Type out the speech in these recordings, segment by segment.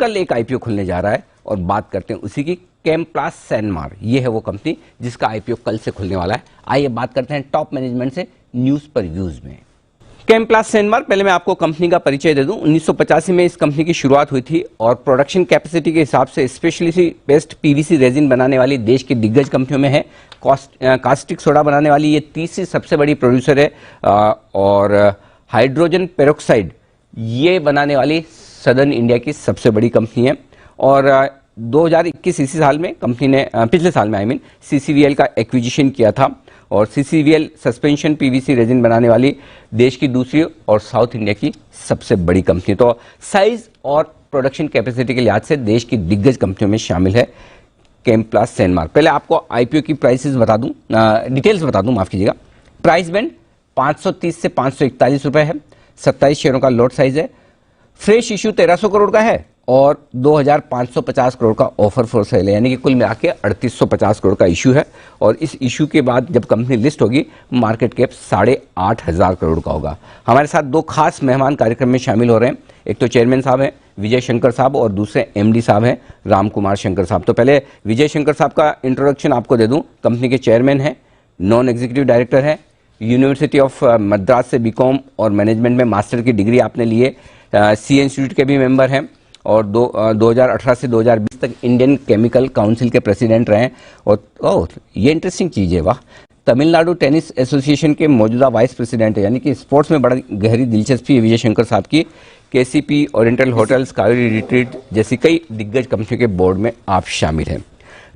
कल एक आईपीओ खुलने जा रहा है और बात करते हैं उसी की। कैम्प्लास सैनमार, ये है वो कंपनी जिसका आईपीओ कल से खुलने वाला है। आइए बात करते हैं टॉप मैनेजमेंट से न्यूज पर व्यूज में। कैम्प्लास सैनमार, पहले मैं आपको कंपनी का परिचय दे दूं। 1985 में इस कंपनी की शुरुआत हुई थी और प्रोडक्शन कैपेसिटी के हिसाब से स्पेशली बेस्ट पीवीसी रेजिन बनाने वाली देश की दिग्गज कंपनियों में है। कास्टिक सोडा बनाने वाली ये तीसरी सबसे बड़ी प्रोड्यूसर है और हाइड्रोजन पेरोक्साइड ये बनाने वाली सदर्न इंडिया की सबसे बड़ी कंपनी है। और 2021 इसी साल में कंपनी ने पिछले साल में सीसीवीएल का एक्विजिशन किया था और सीसीवीएल सस्पेंशन पीवीसी रेजिन बनाने वाली देश की दूसरी और साउथ इंडिया की सबसे बड़ी कंपनी। तो साइज और प्रोडक्शन कैपेसिटी के लिहाज से देश की दिग्गज कंपनियों में शामिल है कैम्प्लास सैनमार। पहले आपको आईपीओ की प्राइसेस बता दूं, डिटेल्स बता दूं, माफ कीजिएगा। प्राइस बैंड 530 से 541 रुपए है। 27 शेयरों का लॉट साइज है। फ्रेश इश्यू 1300 करोड़ का है और 2550 करोड़ का ऑफर फॉर सेल है, यानी कि कुल मिला के 3850 करोड़ का इश्यू है। और इस इश्यू के बाद जब कंपनी लिस्ट होगी मार्केट कैप 8500 करोड़ का होगा। हमारे साथ दो खास मेहमान कार्यक्रम में शामिल हो रहे हैं। एक तो चेयरमैन साहब हैं विजय शंकर साहब और दूसरे एमडी साहब हैं राम कुमार शंकर साहब। तो पहले विजय शंकर साहब का इंट्रोडक्शन आपको दे दूं। कंपनी के चेयरमैन हैं, नॉन एग्जीक्यूटिव डायरेक्टर है, यूनिवर्सिटी ऑफ मद्रास से बीकॉम और मैनेजमेंट में मास्टर की डिग्री आपने ली है। सी इंस्टीट्यूट के भी मेंबर हैं और 2018 से 2020 तक इंडियन केमिकल काउंसिल के प्रेसिडेंट रहे। और ये इंटरेस्टिंग चीज़ है, वाह। तमिलनाडु टेनिस एसोसिएशन के मौजूदा वाइस प्रेसिडेंट है, यानी कि स्पोर्ट्स में बड़ा गहरी दिलचस्पी है विजय शंकर साहब की। KCP, oriental hotels, Kaveri retreat जैसी कई दिग्गज कंपनियों के बोर्ड में आप शामिल हैं।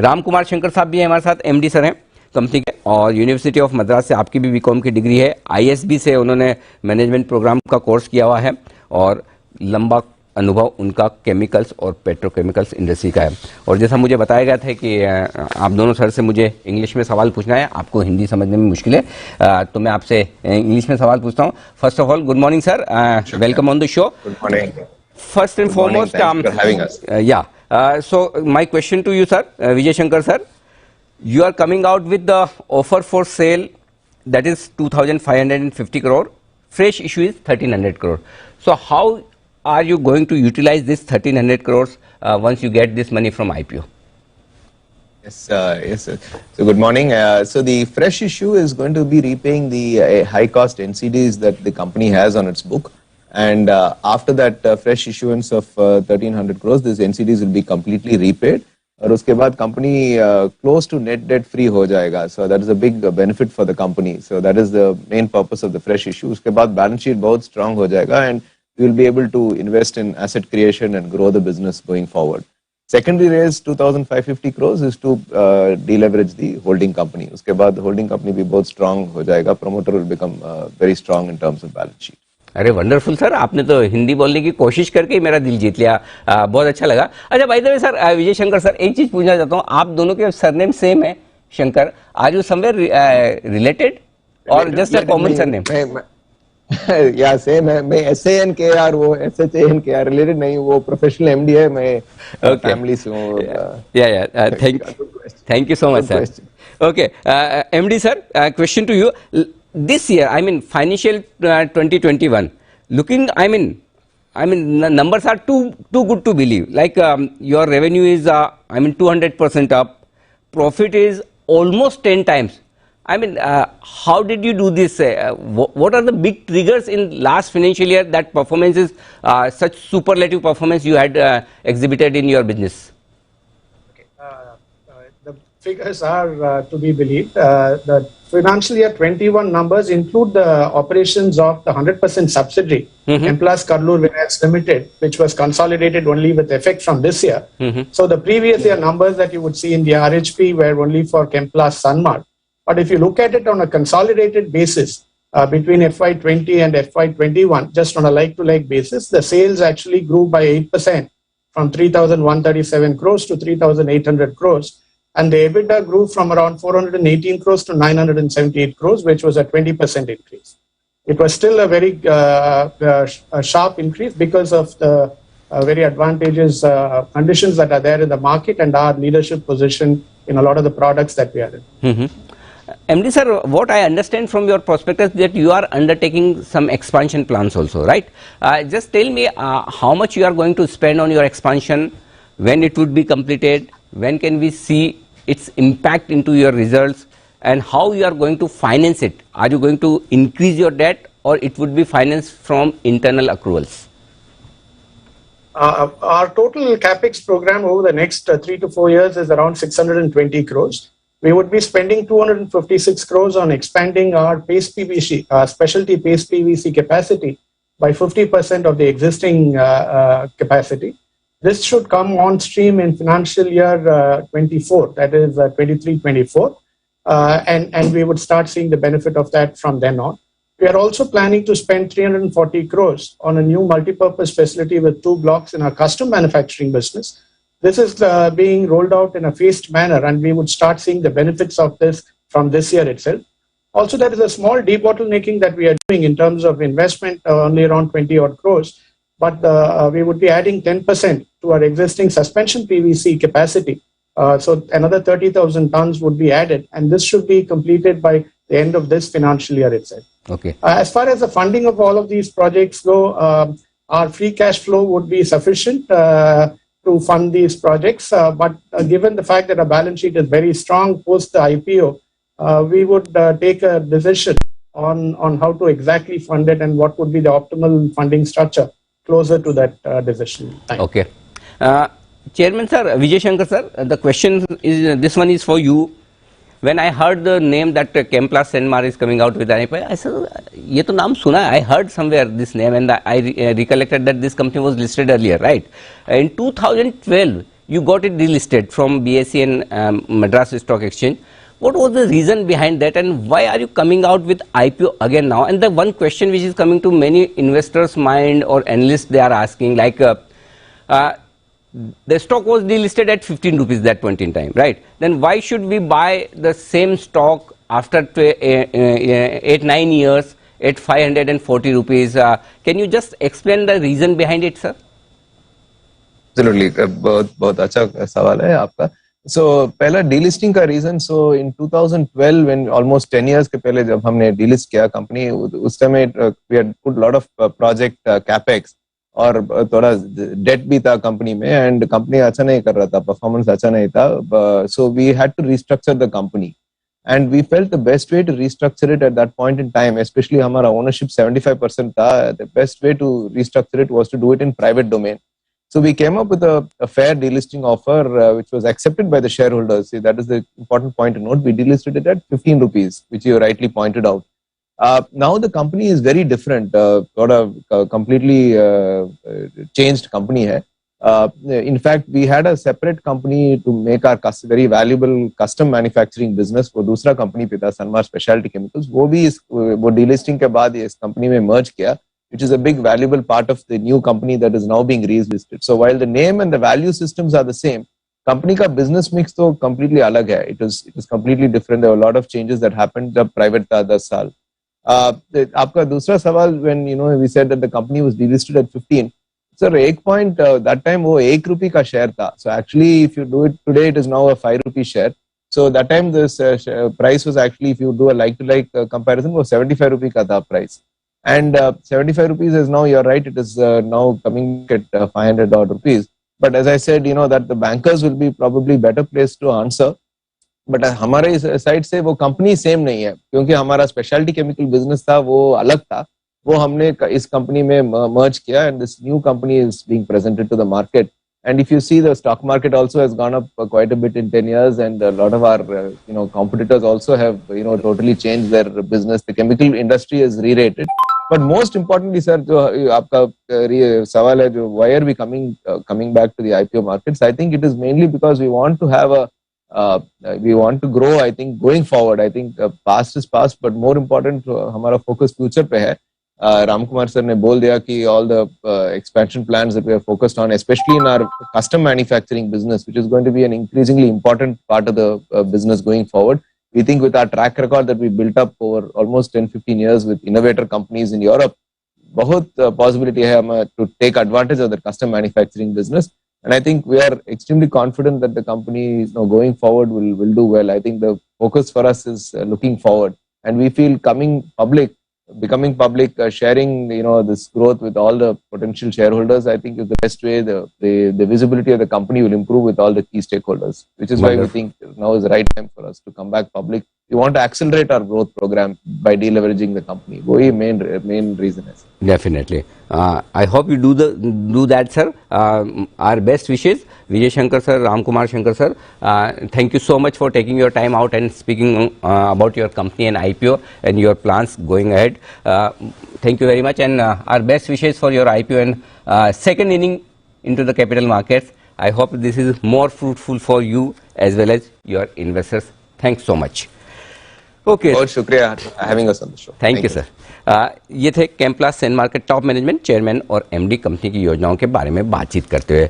राम कुमार शंकर साहब भी हैं हमारे साथ, एमडी सर हैं कंपनी के और यूनिवर्सिटी ऑफ मद्रास से आपकी भी बीकॉम की डिग्री है। आईएसबी से उन्होंने मैनेजमेंट प्रोग्राम का कोर्स किया हुआ है और लंबा अनुभव उनका केमिकल्स और पेट्रोकेमिकल्स इंडस्ट्री का है। और जैसा मुझे बताया गया था कि आप दोनों सर से मुझे इंग्लिश में सवाल पूछना है, आपको हिंदी समझने में मुश्किल है, तो मैं आपसे इंग्लिश में सवाल पूछता हूँ। First of all, good morning sir, welcome on the show. Good morning. First and foremost, so my question to you, sir, Vijay Shankar sir, you are coming out with the offer for sale that is 2,550 crore. Fresh issue is 1,300 crore. So how are you going to utilize this 1,300 crores once you get this money from IPO? Yes, sir. So good morning. So the fresh issue is going to be repaying the high-cost NCDs that the company has on its book. And after that fresh issuance of 1,300 crores, these NCDs will be completely repaid. और उसके बाद company close to net debt free हो जाएगा. So that is a big benefit for the company. So that is the main purpose of the fresh issue. उसके बाद balance sheet बहुत strong हो जाएगा and we will be able to invest in asset creation and grow the business going forward. Secondary raise 2,550 crores is to deleverage the holding company. उसके बाद holding company भी बहुत strong हो जाएगा. Promoter will become very strong in terms of balance sheet. अरे wonderful sir, आपने तो हिंदी बोलने की कोशिश करके ही मेरा दिल जीत लिया, बहुत अच्छा लगा। अच्छा by the way sir, Vijay Shankar sir, एक चीज पूछना चाहता हूँ, आप दोनों के सरनेम सेम है Shankar, are you somewhere related और just a common surname? Yeah same है, मैं SANKR, वो SHANKR रिलेटेड नहीं, वो प्रोफेशनल एमडी है, मैं फैमिली से हूँ। Yeah thank you so much sir. Okay MD sir, question to you, this year, I mean financial 2021, looking, I mean the numbers are too good to believe. Like your revenue is 200% up, profit is almost 10 times. I mean, how did you do this? What are the big triggers in last financial year that performance is such superlative performance you had exhibited in your business? Okay. The figures are to be believed. The financial year 21 numbers include the operations of the 100% subsidiary, Chemplast Kadlur Vinyls Limited, which was consolidated only with effect from this year. So the previous year numbers that you would see in the RHP were only for Chemplast Sanmar. But if you look at it on a consolidated basis, between FY20 and FY21, just on a like-to-like basis, the sales actually grew by 8% from 3,137 crores to 3,800 crores. And the EBITDA grew from around 418 crores to 978 crores, which was a 20% increase. It was still a very sharp increase because of the very advantageous conditions that are there in the market and our leadership position in a lot of the products that we are in. MD sir, what I understand from your prospectus that you are undertaking some expansion plans also, right? Just tell me how much you are going to spend on your expansion, when it would be completed, when can we see its impact into your results, and how you are going to finance it. Are you going to increase your debt, or it would be financed from internal accruals? Our total capex program over the next 3 to 4 years is around 620 crores. We would be spending 256 crores on expanding our paste PVC, specialty paste PVC capacity by 50% of the existing capacity. This should come on stream in financial year 24, that is 23-24, and we would start seeing the benefit of that from then on. We are also planning to spend 340 crores on a new multipurpose facility with 2 blocks in our custom manufacturing business. This is being rolled out in a phased manner, and we would start seeing the benefits of this from this year itself. Also, there is a small debottlenecking that we are doing in terms of investment, only around 20 odd crores, but we would be adding 10% to our existing suspension PVC capacity. So another 30,000 tons would be added, and this should be completed by the end of this financial year itself. Okay. As far as the funding of all of these projects go, our free cash flow would be sufficient to fund these projects. But given the fact that our balance sheet is very strong post the IPO, we would take a decision on how to exactly fund it and what would be the optimal funding structure closer to that decision time. Okay. Chairman sir, Vijay Shankar sir, the question is, this one is for you. When I heard the name that Chemplast Sanmar is coming out with an IPO, I said, ये तो नाम सुना है. I heard somewhere this name, and I recollected that this company was listed earlier, right? In 2012, you got it delisted from BSE and Madras Stock Exchange. What was the reason behind that, and why are you coming out with IPO again now? And the one question which is coming to many investors' mind or analysts, they are asking, like, the stock was delisted at 15 rupees that point in time, right? Then why should we buy the same stock after 8-9 years at 540 rupees? Can you just explain the reason behind it, sir? Absolutely, बहुत अच्छा सवाल है आपका. So पहला delisting का reason, so in 2012 when almost 10 years के पहले जब हमने delist किया company, उस समय we had put a lot of project capex और थोड़ा डेट भी था कंपनी में, एंड कंपनी अच्छा नहीं कर रहा था, परफॉर्मेंस अच्छा नहीं था, so we had to restructure the company, and we felt the best way to restructure it at that point in time. Especially हमारा ओनरशिप 75% था. The best way to restructure it was to do it in private domain. So we came up with a fair delisting offer, which was accepted by the shareholders. See, that is the important point to note. We delisted it at 15 rupees, which you rightly pointed out. Now the company is very different. Got a completely changed company hai. In fact, we had a separate company to make our very valuable custom manufacturing business. वो दूसरा company पे था, Sanmar Specialty Chemicals. वो delisting के बाद इस company में merge किया, which is a big valuable part of the new company that is now being relisted. So while the name and the value systems are the same, company का business mix तो completely अलग है. It was completely different. There were a lot of changes that happened जब private था 10 साल. आपका दूसरा सवाल, when we said that the company was delisted at 15, sir, एक point that time वो 1 rupee का share था. So actually if you do it today, it is now a 5 rupee share. So that time this price was actually, if you do a like to like comparison, वो 75 rupee का था price. And 75 rupees is now, you're right, it is now coming at 500 odd rupees. But as I said, that the bankers will be probably better placed to answer. But हमारे side से वो company same नहीं है, क्योंकि हमारा speciality chemical business था वो अलग था. वो हमने इस कंपनी में मर्ज किया, and this new company is being presented to the market. And if you see, the stock market also has gone up quite a bit in 10 years, and a lot of our competitors also have totally changed their business. The chemical industry is re-rated. But most importantly, sir, जो आपका सवाल है, जो why are we coming back to the IPO markets? I think it is mainly because we want to have we want to grow. I think going forward, I think past is past, but more important, हमारा focus future पे है. Ramkumar sir ने बोल दिया कि all the expansion plans that we are focused on, especially in our custom manufacturing business, which is going to be an increasingly important part of the business going forward. We think with our track record that we built up over almost 10-15 years with innovator companies in Europe, बहुत possibility है to take advantage of the custom manufacturing business. And I think we are extremely confident that the company, going forward will do well. I think the focus for us is looking forward, and we feel becoming public, sharing this growth with all the potential shareholders, I think is the best way. The visibility of the company will improve with all the key stakeholders, which is why we think now is the right time for us to come back public. We want to accelerate our growth program by deleveraging the company. वही main reason is. Definitely. I hope you do that, sir. Our best wishes, Vijay Shankar sir, Ramkumar Shankar sir. Thank you so much for taking your time out and speaking about your company and IPO and your plans going ahead. Thank you very much, and our best wishes for your IPO and second inning into the capital markets. I hope this is more fruitful for you as well as your investors. Thanks so much. Okay, बहुत शुक्रिया having us on the show. Thank you sir. ये थे कैम्प्लास सैनमार्क के top management chairman और MD company की योजनाओं के बारे में बातचीत करते हुए।